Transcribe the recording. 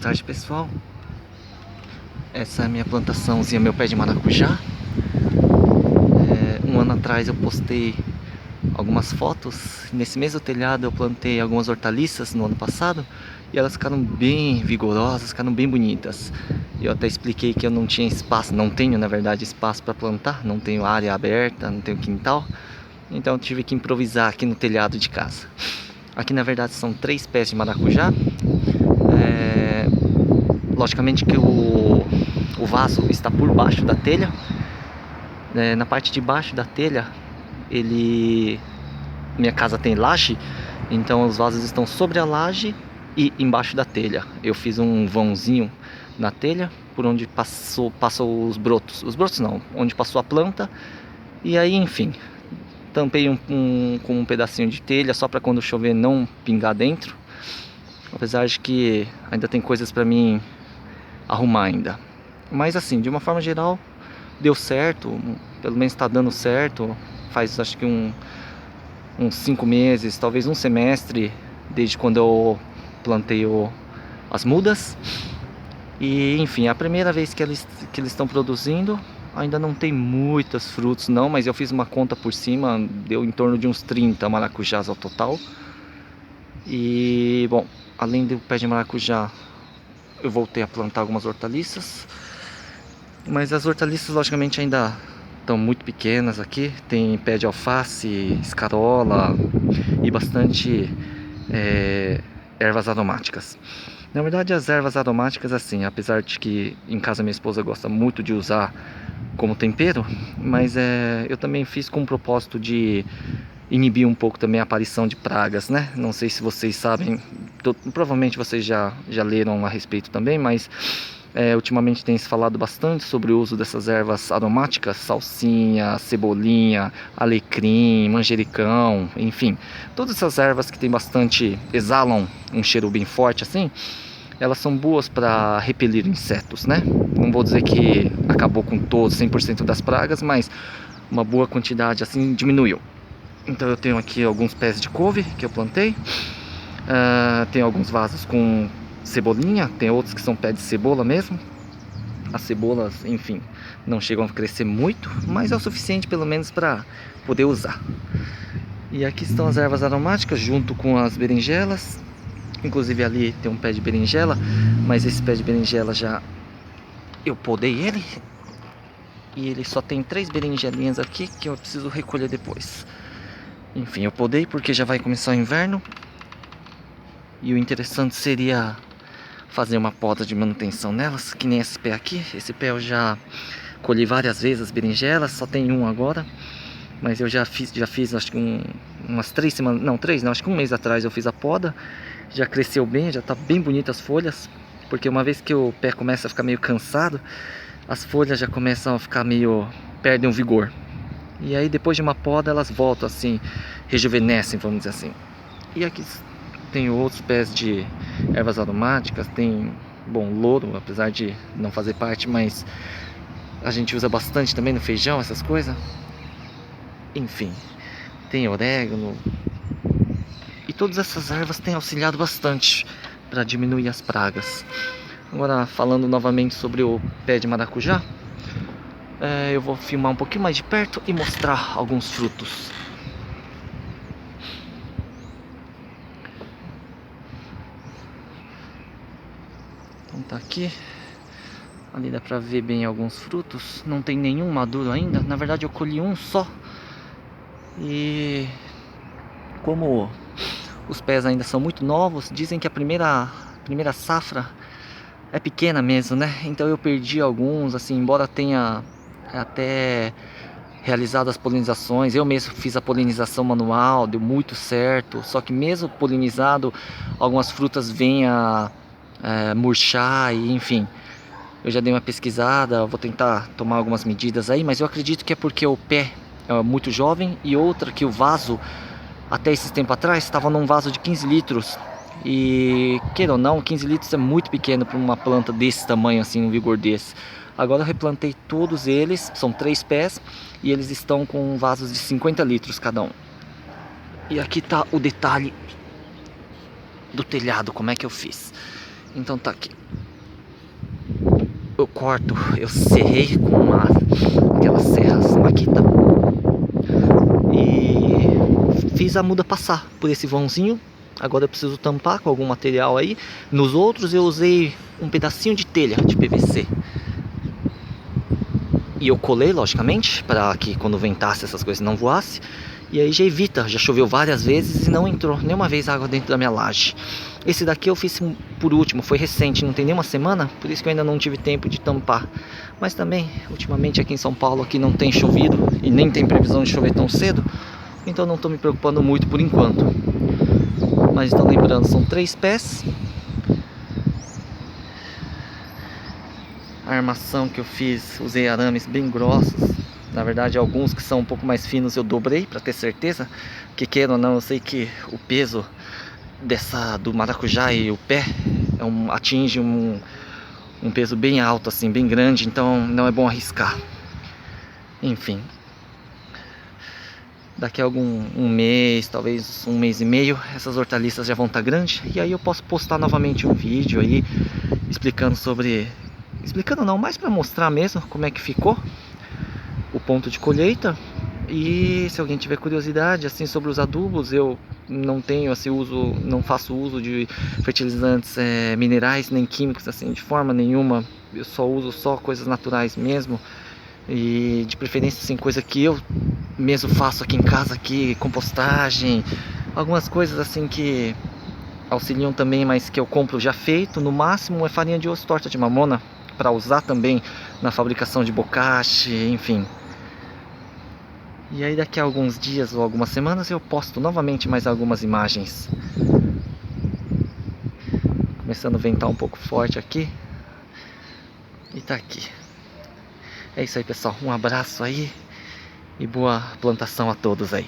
tarde, pessoal. Essa é a minha plantaçãozinha, meu pé de maracujá. Um ano atrás eu postei algumas fotos. Nesse mesmo telhado eu plantei algumas hortaliças no ano passado e elas ficaram bem vigorosas, ficaram bem bonitas. Eu até expliquei que eu não tinha espaço, não tenho na verdade espaço para plantar, não tenho área aberta, não tenho quintal. Então eu tive que improvisar aqui no telhado de casa. Aqui na verdade são 3 pés de maracujá. Logicamente que o vaso está por baixo da telha. Na parte de baixo da telha, minha casa tem laje, então os vasos estão sobre a laje e embaixo da telha. Eu fiz um vãozinho na telha por onde passou os brotos não, onde passou a planta. E aí, enfim, tampei com um pedacinho de telha só para quando chover não pingar dentro. Apesar de que ainda tem coisas para mim arrumar ainda. Mas assim, de uma forma geral, deu certo. Pelo menos está dando certo. Faz acho que uns 5 meses, talvez um semestre, desde quando eu plantei as mudas. E enfim, é a primeira vez que eles estão produzindo. Ainda não tem muitos frutos não, mas eu fiz uma conta por cima, deu em torno de uns 30 maracujás ao total. E bom, além do pé de maracujá, eu voltei a plantar algumas hortaliças. Mas as hortaliças logicamente ainda estão muito pequenas aqui. Tem pé de alface, escarola e bastante ervas aromáticas. Na verdade as ervas aromáticas assim, apesar de que em casa minha esposa gosta muito de usar como tempero, mas eu também fiz com o propósito de inibir um pouco também a aparição de pragas, né? Não sei se vocês sabem, provavelmente vocês já leram a respeito também, mas ultimamente tem se falado bastante sobre o uso dessas ervas aromáticas, salsinha, cebolinha, alecrim, manjericão, enfim, todas essas ervas que tem bastante, exalam um cheiro bem forte assim. Elas são boas para repelir insetos, né? Não vou dizer que acabou com todos, 100% das pragas, mas uma boa quantidade assim diminuiu. Então eu tenho aqui alguns pés de couve que eu plantei. Tem alguns vasos com cebolinha, tem outros que são pés de cebola mesmo. As cebolas, enfim, não chegam a crescer muito, mas é o suficiente pelo menos para poder usar. E aqui estão as ervas aromáticas junto com as berinjelas. Inclusive ali tem um pé de berinjela, mas esse pé de berinjela eu podei ele. E ele só tem 3 berinjelinhas aqui que eu preciso recolher depois. Enfim, eu podei porque já vai começar o inverno. E o interessante seria fazer uma poda de manutenção nelas, que nem esse pé aqui. Esse pé eu já colhi várias vezes as berinjelas, só tem um agora. Mas eu já fiz acho que umas 3 semanas, não, 3 não, acho que um mês atrás eu fiz a poda. Já cresceu bem, já tá bem bonita as folhas. Porque uma vez que o pé começa a ficar meio cansado, as folhas já começam a ficar perdem o vigor. E aí depois de uma poda elas voltam assim, rejuvenescem, vamos dizer assim. E aqui tem outros pés de ervas aromáticas, tem, bom, louro, apesar de não fazer parte, mas a gente usa bastante também no feijão, essas coisas. Enfim, tem orégano. E todas essas ervas têm auxiliado bastante para diminuir as pragas. Agora falando novamente sobre o pé de maracujá, eu vou filmar um pouquinho mais de perto e mostrar alguns frutos. Então tá aqui. Ali dá pra ver bem alguns frutos. Não tem nenhum maduro ainda. Na verdade eu colhi um só. E como os pés ainda são muito novos, dizem que a primeira safra é pequena mesmo, né? Então eu perdi alguns, assim, embora tenha até realizado as polinizações. Eu mesmo fiz a polinização manual, deu muito certo. Só que mesmo polinizado, algumas frutas vêm a murchar e enfim. Eu já dei uma pesquisada, vou tentar tomar algumas medidas aí, mas eu acredito que é porque o pé é muito jovem e outra que o vaso, até esse tempo atrás, estava num vaso de 15 litros. E, queira ou não, 15 litros é muito pequeno para uma planta desse tamanho, assim, um vigor desse. Agora eu replantei todos eles, são 3 pés, e eles estão com vasos de 50 litros cada um. E aqui tá o detalhe do telhado, como é que eu fiz. Então tá aqui. eu corto, eu serrei com aquelas serras Makita e fiz a muda passar por esse vãozinho. Agora eu preciso tampar com algum material aí. Nos outros eu usei um pedacinho de telha de PVC e eu colei, logicamente, para que quando ventasse essas coisas não voasse. E aí já evita, já choveu várias vezes e não entrou nenhuma vez água dentro da minha laje. Esse daqui eu fiz por último, foi recente, não tem nem uma semana, por isso que eu ainda não tive tempo de tampar. Mas também, ultimamente aqui em São Paulo aqui não tem chovido e nem tem previsão de chover tão cedo, então não estou me preocupando muito por enquanto. Mas então lembrando, são 3 pés. A armação que eu fiz, usei arames bem grossos. Na verdade, alguns que são um pouco mais finos eu dobrei para ter certeza. Que queira ou não, eu sei que o peso do maracujá e o pé atinge um peso bem alto, assim, bem grande. Então não é bom arriscar. Enfim. Daqui a um mês, talvez 1 mês e meio, essas hortaliças já vão estar grandes. E aí eu posso postar novamente um vídeo aí explicando sobre... Explicando não, mais para mostrar mesmo como é que ficou o ponto de colheita. E se alguém tiver curiosidade assim sobre os adubos, eu não tenho assim não faço uso de fertilizantes minerais nem químicos assim de forma nenhuma. Eu só uso coisas naturais mesmo. E de preferência assim, coisa que eu mesmo faço aqui em casa aqui, compostagem, algumas coisas assim que auxiliam também, mas que eu compro já feito. No máximo é farinha de osso, torta de mamona, para usar também na fabricação de bocache, enfim. E aí daqui a alguns dias ou algumas semanas eu posto novamente mais algumas imagens. Começando a ventar um pouco forte aqui. E tá aqui. É isso aí, pessoal, um abraço aí e boa plantação a todos aí.